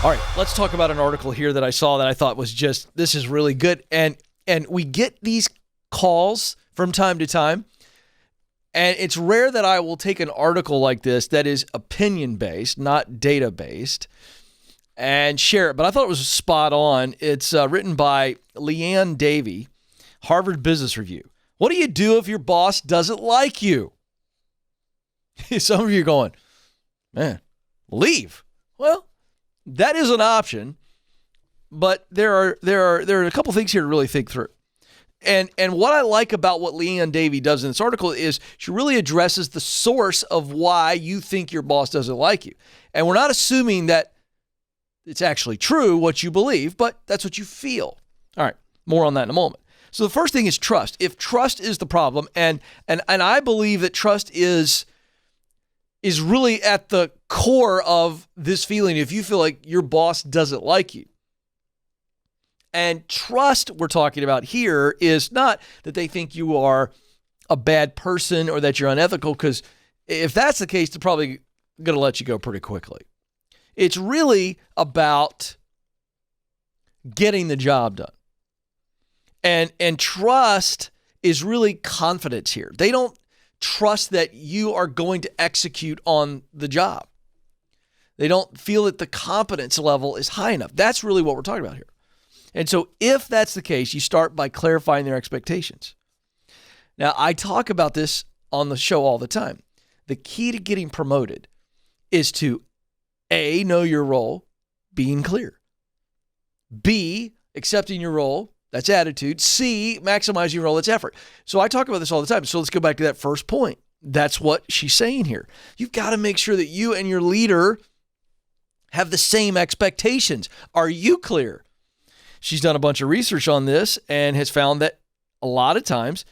All right, let's talk about an article here that I saw that I thought was just, this is really good. And we get these calls from time to time. And it's rare that I will take an article like this that is opinion-based, not data-based, and share it. But I thought it was spot on. It's written by Leanne Davey, Harvard Business Review. What do you do if your boss doesn't like you? Some of you are going, man, leave. Well, that is an option, but there are a couple things here to really think through. And what I like about what Leanne Davey does in this article is she really addresses the source of why you think your boss doesn't like you. And we're not assuming that it's actually true what you believe, but that's what you feel. All right, more on that in a moment. So the first thing is trust. If trust is the problem, and I believe that trust is really at the core of this feeling if you feel like your boss doesn't like you. And trust we're talking about here is not that they think you are a bad person or that you're unethical, because if that's the case, they're probably going to let you go pretty quickly. It's really about getting the job done. And trust is really confidence here. They don't trust that you are going to execute on the job. They don't feel that the competence level is high enough. That's really what we're talking about here. And so if that's the case, you start by clarifying their expectations. Now, I talk about this on the show all the time. The key to getting promoted is to A, know your role, being clear. B, accepting your role. That's attitude. C, maximizing your role. That's effort. So I talk about this all the time. So let's go back to that first point. That's what she's saying here. You've got to make sure that you and your leader have the same expectations. Are you clear? She's done a bunch of research on this and has found that a lot of times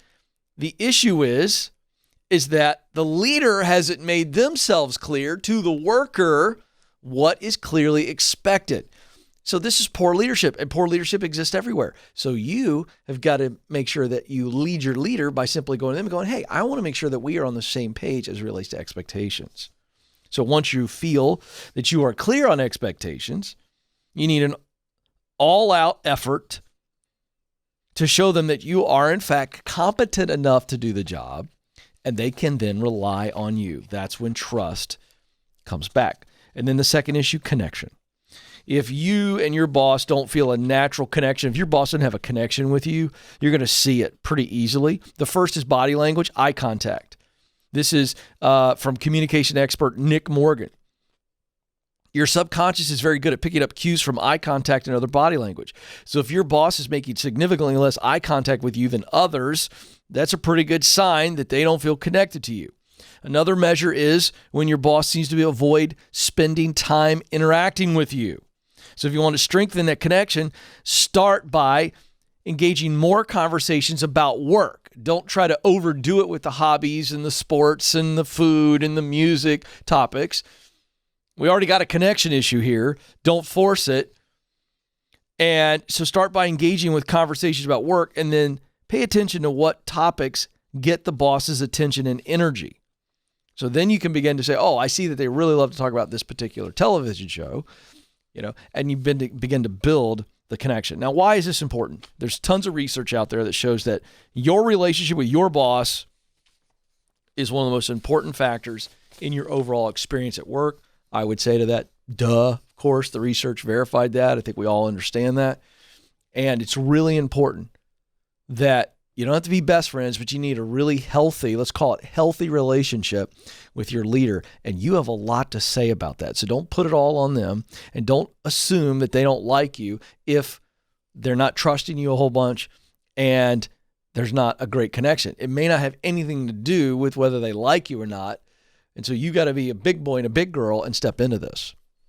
the issue is that the leader hasn't made themselves clear to the worker what is clearly expected. So this is poor leadership, and poor leadership exists everywhere. So you have got to make sure that you lead your leader by simply going to them and going, hey, I want to make sure that we are on the same page as it relates to expectations. So once you feel that you are clear on expectations, you need an all-out effort to show them that you are, in fact, competent enough to do the job, and they can then rely on you. That's when trust comes back. And then the second issue, connection. If you and your boss don't feel a natural connection, if your boss doesn't have a connection with you, you're going to see it pretty easily. The first is body language, eye contact. This is from communication expert Nick Morgan. Your subconscious is very good at picking up cues from eye contact and other body language. So if your boss is making significantly less eye contact with you than others, that's a pretty good sign that they don't feel connected to you. Another measure is when your boss seems to avoid spending time interacting with you. So if you want to strengthen that connection, start by engaging more conversations about work. Don't try to overdo it with the hobbies and the sports and the food and the music topics. We already got a connection issue here. Don't force it. And so start by engaging with conversations about work, and then pay attention to what topics get the boss's attention and energy. So then you can begin to say, oh, I see that they really love to talk about this particular television show, and you begin to build the connection. Now, why is this important? There's tons of research out there that shows that your relationship with your boss is one of the most important factors in your overall experience at work. I would say to that, duh, of course, the research verified that. I think we all understand that. And it's really important that you don't have to be best friends, but you need a really healthy, let's call it healthy relationship with your leader. And you have a lot to say about that. So don't put it all on them, and don't assume that they don't like you if they're not trusting you a whole bunch and there's not a great connection. It may not have anything to do with whether they like you or not. And so you got to be a big boy and a big girl and step into this.